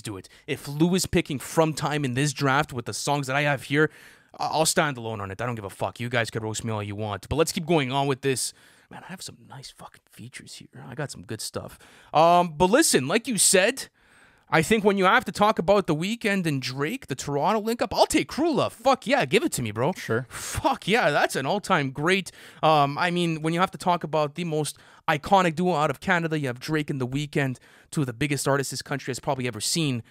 [SPEAKER 2] do it. If Lou is picking From Time in this draft with the songs that I have here, I'll stand alone on it. I don't give a fuck. You guys could roast me all you want. But let's keep going on with this. Man, I have some nice fucking features here. I got some good stuff. But listen, like you said, I think when you have to talk about The Weeknd and Drake, the Toronto link-up, I'll take Crew Love. Fuck yeah, give it to me, bro.
[SPEAKER 1] Sure.
[SPEAKER 2] Fuck yeah, that's an all-time great. I mean, when you have to talk about the most iconic duo out of Canada, you have Drake and The Weeknd, two of the biggest artists this country has probably ever seen.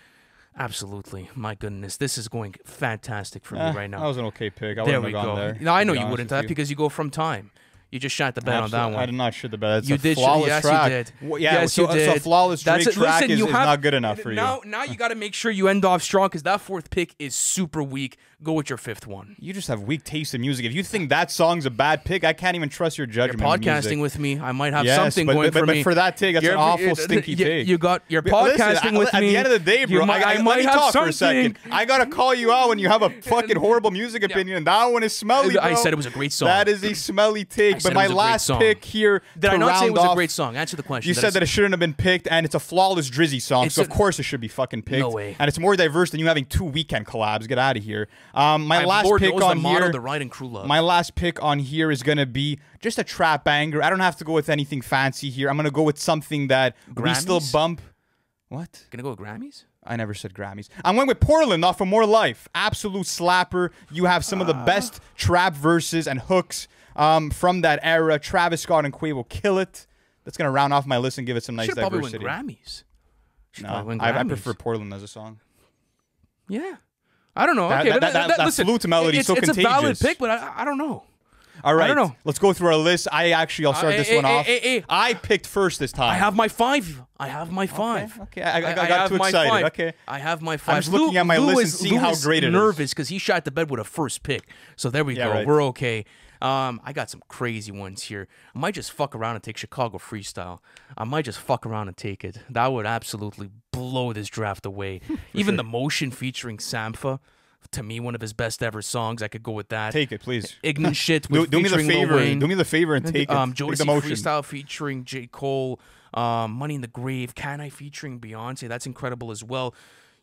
[SPEAKER 2] Absolutely. My goodness, this is going fantastic for me right now.
[SPEAKER 1] That was an okay pick. I wouldn't have gone there.
[SPEAKER 2] No, I know you wouldn't. That's because you go From Time. You just shot the bet on that one.
[SPEAKER 1] I did not shoot the bet. That's a flawless track.
[SPEAKER 2] Yes, you did.
[SPEAKER 1] Yeah, so a flawless Drake track is not good enough for you.
[SPEAKER 2] Now you got to make sure you end off strong because that fourth pick is super weak. Go with your fifth one.
[SPEAKER 1] You just have weak taste in music. If you think that song's a bad pick, I can't even trust your judgment.
[SPEAKER 2] You're podcasting with me. I might have something going for me.
[SPEAKER 1] But for that take, that's an awful stinky take.
[SPEAKER 2] You're podcasting with me.
[SPEAKER 1] At the end of the day, bro, let me talk for a second. I got to call you out when you have a fucking horrible music opinion. And that one is smelly, bro.
[SPEAKER 2] I said it was a great song.
[SPEAKER 1] That is a smelly take. But my last pick here
[SPEAKER 2] Did I not say it was a great song? Answer the question.
[SPEAKER 1] You said that it shouldn't have been picked, and it's a flawless Drizzy song, so of course it should be fucking picked.
[SPEAKER 2] No way.
[SPEAKER 1] And it's more diverse than you having two Weeknd collabs. Get out of here. My last pick on here,
[SPEAKER 2] the Ride and Crew Love.
[SPEAKER 1] My last pick on here is gonna be just a trap banger. I don't have to go with anything fancy here. I'm gonna go with something that we still bump. What?
[SPEAKER 2] Gonna go with Grammys?
[SPEAKER 1] I never said Grammys. I'm going with Portland off of More Life. Absolute slapper. You have some of the best trap verses and hooks from that era. Travis Scott and Quavo kill it. That's going to round off my list and give it some nice diversity.
[SPEAKER 2] Probably win Grammys. She probably
[SPEAKER 1] No,
[SPEAKER 2] win
[SPEAKER 1] I
[SPEAKER 2] Grammys.
[SPEAKER 1] prefer Portland as a song.
[SPEAKER 2] Yeah. I don't know.
[SPEAKER 1] That,
[SPEAKER 2] Okay,
[SPEAKER 1] that
[SPEAKER 2] listen,
[SPEAKER 1] flute melody is so
[SPEAKER 2] it's
[SPEAKER 1] contagious.
[SPEAKER 2] a valid pick, but I don't know.
[SPEAKER 1] All right,
[SPEAKER 2] I don't know.
[SPEAKER 1] let's go through our list. I'll start this one off. I picked first this time.
[SPEAKER 2] I have my 5. I have my 5.
[SPEAKER 1] Okay. I got too excited.
[SPEAKER 2] 5.
[SPEAKER 1] Okay.
[SPEAKER 2] I have my 5.
[SPEAKER 1] I'm just looking at my list and seeing how great it is.
[SPEAKER 2] Nervous because he shot the bed with a first pick. So there we go.
[SPEAKER 1] Right.
[SPEAKER 2] We're okay. I got some crazy ones here. I might just fuck around and take Chicago Freestyle. I might just fuck around and take it. That would absolutely blow this draft away. Even the Motion featuring Sampha. To me, one of his best ever songs. I could go with that.
[SPEAKER 1] Take it, please.
[SPEAKER 2] Ignorant Shit with
[SPEAKER 1] do me the
[SPEAKER 2] featuring
[SPEAKER 1] favor.
[SPEAKER 2] Lil Wayne.
[SPEAKER 1] Do me the favor and take it.
[SPEAKER 2] Josie
[SPEAKER 1] the motion.
[SPEAKER 2] Freestyle featuring J. Cole. Money in the Grave. Can I featuring Beyonce. That's incredible as well.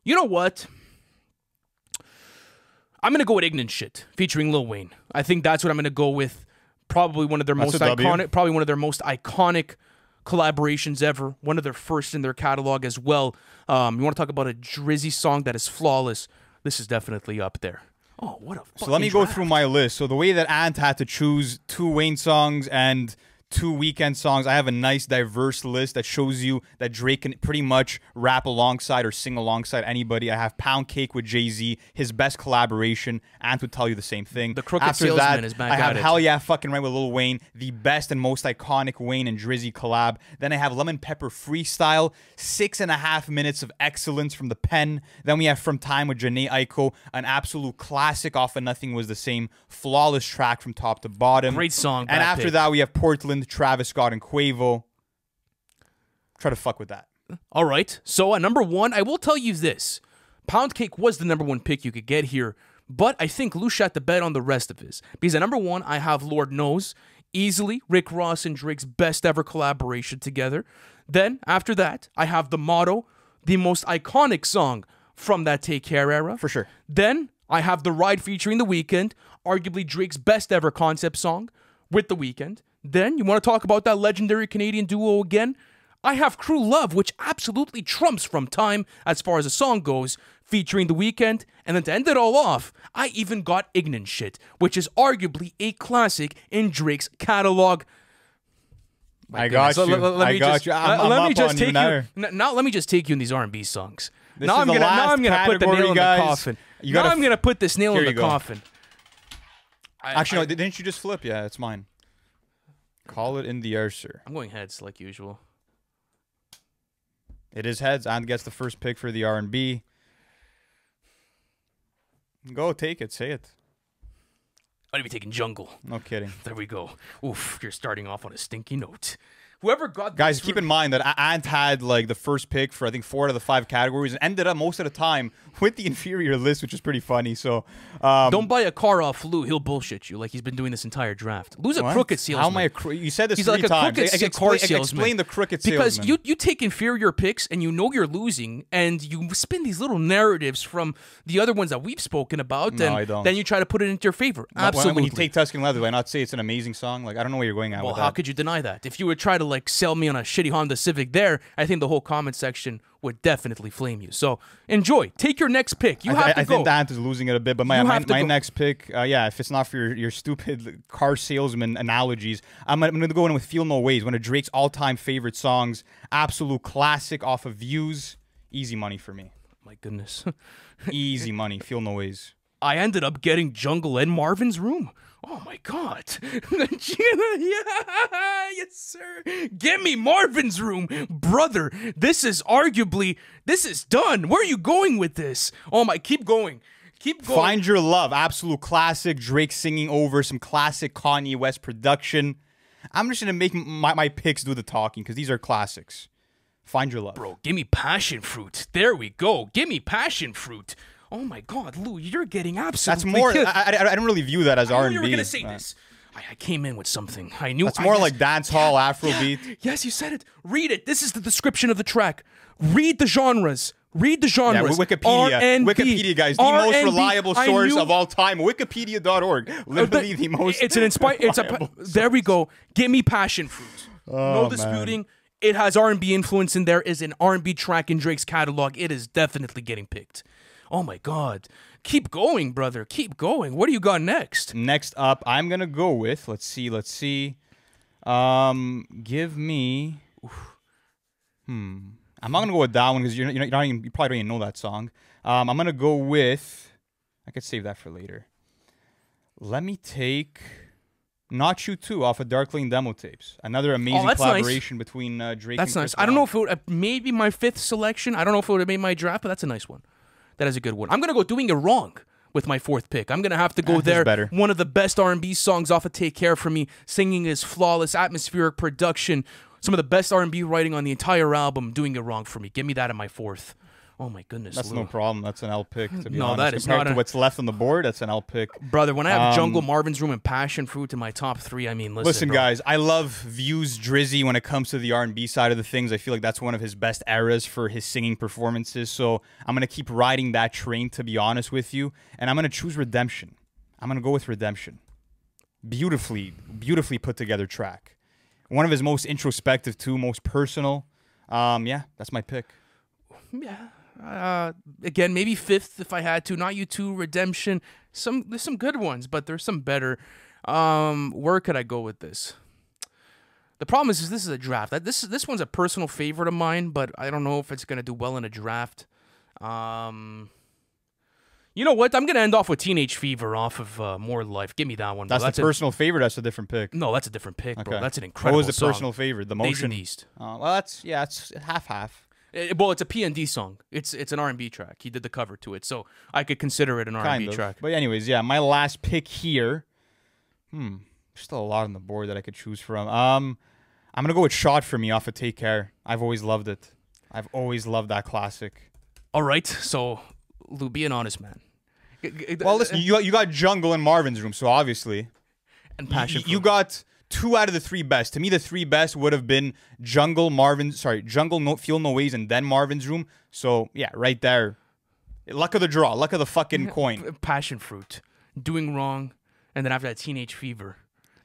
[SPEAKER 2] You know what? I'm going to go with Ignorant Shit featuring Lil Wayne. I think that's what I'm going to go with. Probably one of their most iconic. Probably one of their most iconic collaborations ever. One of their first in their catalog as well. You want to talk about a Drizzy song that is flawless? This is definitely up there. Oh, what a
[SPEAKER 1] So let me go through my list. So the way that Ant had to choose 2 Wayne songs and 2 Weeknd songs, I have a nice diverse list that shows you that Drake can pretty much rap alongside or sing alongside anybody. I have Pound Cake with Jay-Z, his best collaboration. Ant would tell you the same thing.
[SPEAKER 2] The Crooked
[SPEAKER 1] After
[SPEAKER 2] Salesman
[SPEAKER 1] that,
[SPEAKER 2] is back
[SPEAKER 1] I have
[SPEAKER 2] at it.
[SPEAKER 1] Hell Yeah Fucking Right with Lil Wayne, the best and most iconic Wayne and Drizzy collab. Then I have Lemon Pepper Freestyle, 6.5 minutes of excellence from the pen. Then we have From Time with Janae Aiko, an absolute classic off of Nothing Was the Same, flawless track from top to bottom.
[SPEAKER 2] Great song.
[SPEAKER 1] And after that, we have Portland, Travis Scott, and Quavo. Try to fuck with that.
[SPEAKER 2] All right. So at number 1, I will tell you this. Pound Cake was the number 1 pick you could get here, but I think Lou shot the bet on the rest of his. Because at number 1, I have Lord Knows. Easily, Rick Ross and Drake's best ever collaboration together. Then, after that, I have The Motto, the most iconic song from that Take Care era.
[SPEAKER 1] For sure.
[SPEAKER 2] Then, I have The Ride featuring The Weeknd, arguably Drake's best ever concept song with The Weeknd. Then, you want to talk about that legendary Canadian duo again? I have Crew Love, which absolutely trumps From Time as far as a song goes, featuring The Weeknd. And then to end it all off, I even got Ignorant Shit, which is arguably a classic in Drake's catalog.
[SPEAKER 1] I got you. I got you.
[SPEAKER 2] Let me just take you. Now let me just take you in these R&B songs. Now I'm gonna put the nail in the coffin. Now I'm gonna put this nail in the coffin.
[SPEAKER 1] Actually, no, didn't you just flip? Yeah, it's mine. Call it in the air, sir.
[SPEAKER 2] I'm going heads like usual.
[SPEAKER 1] It is heads. And gets the first pick for the R&B. Go, take it. Say it.
[SPEAKER 2] I'm going to be taking Jungle.
[SPEAKER 1] No kidding.
[SPEAKER 2] There we go. Oof, you're starting off on a stinky note. Whoever got this...
[SPEAKER 1] Guys, keep in mind that Ant had like the first pick for I think 4 out of the 5 categories and ended up most of the time with the inferior list, which is pretty funny. So
[SPEAKER 2] don't buy a car off Lou. He'll bullshit you like he's been doing this entire draft. Lou's a crooked salesman.
[SPEAKER 1] How am I you said this
[SPEAKER 2] he's
[SPEAKER 1] 3
[SPEAKER 2] like a
[SPEAKER 1] times.
[SPEAKER 2] Crooked car salesman.
[SPEAKER 1] Explain the crooked salesman.
[SPEAKER 2] Because you take inferior picks and you know you're losing and you spin these little narratives from the other ones that we've spoken about.
[SPEAKER 1] No,
[SPEAKER 2] and
[SPEAKER 1] I don't.
[SPEAKER 2] Then you try to put it into your favor. Absolutely.
[SPEAKER 1] When you take Tuscan Leather, do I not say it's an amazing song? Like I don't know where you're going at with that.
[SPEAKER 2] Well, how could you deny that? If you would try to like sell me on a shitty Honda Civic there, I think the whole comment section would definitely flame you. So enjoy. Take your next pick. You have to go.
[SPEAKER 1] I think the Ant is losing it a bit, but my next pick, yeah, if it's not for your stupid car salesman analogies, I'm going to go in with Feel No Ways, one of Drake's all-time favorite songs, absolute classic off of Views. Easy money for me.
[SPEAKER 2] My goodness.
[SPEAKER 1] Easy money. Feel No Ways.
[SPEAKER 2] I ended up getting Jungle and Marvin's Room. Oh my God. Yes, sir. Give me Marvin's Room. Brother, this is done. Where are you going with this? Oh my, keep going. Keep going.
[SPEAKER 1] Find Your Love. Absolute classic. Drake singing over some classic Kanye West production. I'm just going to make my picks do the talking because these are classics. Find Your Love.
[SPEAKER 2] Bro, give me Passion Fruit. There we go. Give me Passion Fruit. Oh my God, Lou, you're getting absolutely
[SPEAKER 1] That's more.
[SPEAKER 2] killed.
[SPEAKER 1] I don't really view that as R&B.
[SPEAKER 2] You were gonna say this. I came in with something. I knew.
[SPEAKER 1] That's more like dance hall, Afrobeat.
[SPEAKER 2] Yeah. Yes, you said it. Read it. This is the description of the track. Read the genres. Read the genres.
[SPEAKER 1] Yeah, Wikipedia.
[SPEAKER 2] R&B.
[SPEAKER 1] Wikipedia, guys, the most reliable source of all time. Wikipedia.org. Literally the most.
[SPEAKER 2] It's an inspired. There we go. Give me Passion Fruit. No disputing. It has R&B influence in there. Is an R&B track in Drake's catalog. It is definitely getting picked. Oh my God. Keep going, brother. Keep going. What do you got next?
[SPEAKER 1] Next up, I'm going to go with, let's see. Give me, I'm not gonna go with that one because you probably don't even know that song. I'm gonna go with. I could save that for later. Let me take Not You Too off of Dark Lane demo tapes. Another amazing collaboration between Drake.
[SPEAKER 2] That's
[SPEAKER 1] and
[SPEAKER 2] nice.
[SPEAKER 1] Chris
[SPEAKER 2] I don't know
[SPEAKER 1] Brown.
[SPEAKER 2] if it would maybe my 5th selection. I don't know if it would have made my draft, but that's a nice one. That is a good one. I'm gonna go Doing It Wrong with my 4th pick. I'm gonna have to go there.
[SPEAKER 1] Better.
[SPEAKER 2] One of the best R&B songs off of Take Care for me. Singing is flawless, atmospheric production. Some of the best R&B writing on the entire album. Doing It Wrong for me. Give me that in my 4th. Oh my goodness,
[SPEAKER 1] That's
[SPEAKER 2] Lou.
[SPEAKER 1] no problem. That's an L pick. To be
[SPEAKER 2] No,
[SPEAKER 1] honest.
[SPEAKER 2] that is
[SPEAKER 1] Compared
[SPEAKER 2] not
[SPEAKER 1] to what's left on the board. That's an L pick.
[SPEAKER 2] Brother, when I have Jungle, Marvin's Room, and Passion Fruit in my top 3, I mean, listen, bro.
[SPEAKER 1] Guys, I love Views Drizzy when it comes to the R&B side of the things. I feel like that's one of his best eras for his singing performances. So I'm going to keep riding that train, to be honest with you. And I'm going to choose Redemption. I'm going to go with Redemption. Beautifully put together track. One of his most introspective, too, most personal. Yeah, that's my pick.
[SPEAKER 2] Yeah. Again, maybe 5th if I had to. Not You Too, Redemption. There's some good ones, but there's some better. Where could I go with this? The problem is this is a draft. This one's a personal favorite of mine, but I don't know if it's gonna do well in a draft. You know what? I'm gonna end off with Teenage Fever off of More Life. Give me that one. Bro.
[SPEAKER 1] That's a personal favorite. That's a different pick.
[SPEAKER 2] No, that's a different pick, bro.
[SPEAKER 1] Okay.
[SPEAKER 2] That's an incredible.
[SPEAKER 1] What was the
[SPEAKER 2] song.
[SPEAKER 1] personal favorite? The Motion.
[SPEAKER 2] Days in the East.
[SPEAKER 1] Well, it's half.
[SPEAKER 2] Well, it's a P&D song. It's an R&B track. He did the cover to it, so I could consider it an R&B track.
[SPEAKER 1] But anyways, yeah, my last pick here. Still a lot on the board that I could choose from. I'm gonna go with Shot for Me off of Take Care. I've always loved it. I've always loved that classic.
[SPEAKER 2] All right, so Lou, be an honest man.
[SPEAKER 1] Well, listen, you got Jungle and Marvin's Room, so obviously,
[SPEAKER 2] and Passion.
[SPEAKER 1] You got 2 out of the 3 best. To me, the 3 best would have been Jungle, Feel No Ways, and then Marvin's Room. So yeah, right there. Luck of the draw, luck of the fucking coin.
[SPEAKER 2] Passion Fruit, Doing Wrong, and then after that, Teenage Fever.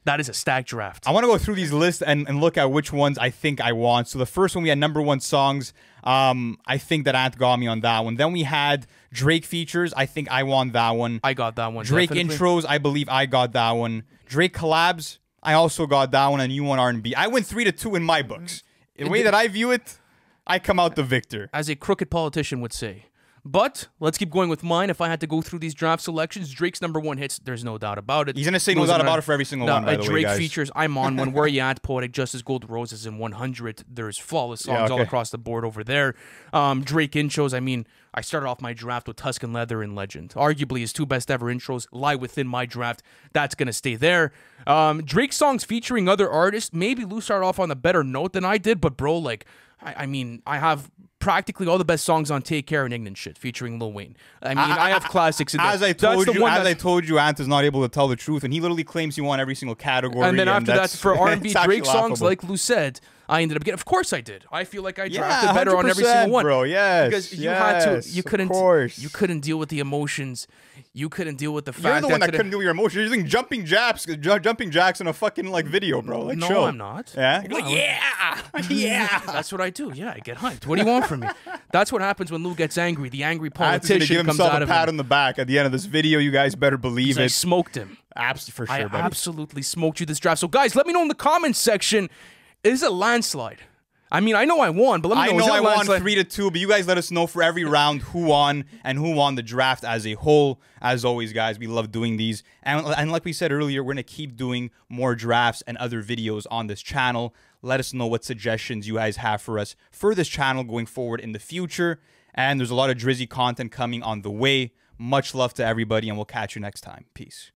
[SPEAKER 2] That is a stacked draft.
[SPEAKER 1] I want to go through these lists and look at which ones I think I want. So the first one, we had #1 songs. I think that Ant got me on that one. Then we had Drake features. I think I won that one.
[SPEAKER 2] I got that one.
[SPEAKER 1] Drake
[SPEAKER 2] definitely.
[SPEAKER 1] intros. I believe I got that one. Drake collabs. I also got that one. And you won R&B. I went 3-2 in my books. The way that I view it, I come out the victor.
[SPEAKER 2] As a crooked politician would say. But let's keep going with mine. If I had to go through these draft selections, Drake's #1 hits, there's no doubt about it.
[SPEAKER 1] He's going to say no doubt about it for every single one, by the way,
[SPEAKER 2] Drake
[SPEAKER 1] guys.
[SPEAKER 2] features, I'm on one. Where You At, Poetic Justice, Gold Roses, and 100. There's flawless songs all across the board over there. Drake intros, I mean, I started off my draft with Tuscan Leather and Legend. Arguably his 2 best ever intros lie within my draft. That's going to stay there. Drake songs featuring other artists, maybe Lou started off on a better note than I did, but bro, like, I mean, I have practically all the best songs on Take Care and Ignorant Shit featuring Lil Wayne. I mean, I have classics in there.
[SPEAKER 1] As I told you, Ant is not able to tell the truth, and he literally claims he won every single category.
[SPEAKER 2] And then after that, for R&B Drake songs, like Lou said, I ended up getting. Of course, I did. I feel like I drafted better on every single one,
[SPEAKER 1] bro. Yes,
[SPEAKER 2] because you
[SPEAKER 1] had
[SPEAKER 2] to. You couldn't deal with the emotions. You couldn't deal with the fact.
[SPEAKER 1] You're the one that couldn't deal with your emotions. You're using jumping jacks in a fucking like video, bro. Like,
[SPEAKER 2] no,
[SPEAKER 1] chill.
[SPEAKER 2] I'm not.
[SPEAKER 1] Yeah,
[SPEAKER 2] well,
[SPEAKER 1] yeah.
[SPEAKER 2] That's what I do. Yeah, I get hyped. What do you want from me? That's what happens when Lou gets angry. The angry
[SPEAKER 1] Ant's
[SPEAKER 2] politician
[SPEAKER 1] give
[SPEAKER 2] comes
[SPEAKER 1] himself
[SPEAKER 2] out
[SPEAKER 1] a
[SPEAKER 2] of
[SPEAKER 1] pat
[SPEAKER 2] him.
[SPEAKER 1] on the back at the end of this video. You guys better believe it.
[SPEAKER 2] I smoked him.
[SPEAKER 1] Absolutely, for sure,
[SPEAKER 2] I absolutely smoked you this draft. So, guys, let me know in the comments section. Is it a landslide? I mean, I know I won, but let me know.
[SPEAKER 1] I won 3-2, but you guys let us know for every round who won and who won the draft as a whole. As always, guys, we love doing these. And like we said earlier, we're going to keep doing more drafts and other videos on this channel. Let us know what suggestions you guys have for us for this channel going forward in the future. And there's a lot of Drizzy content coming on the way. Much love to everybody, and we'll catch you next time. Peace.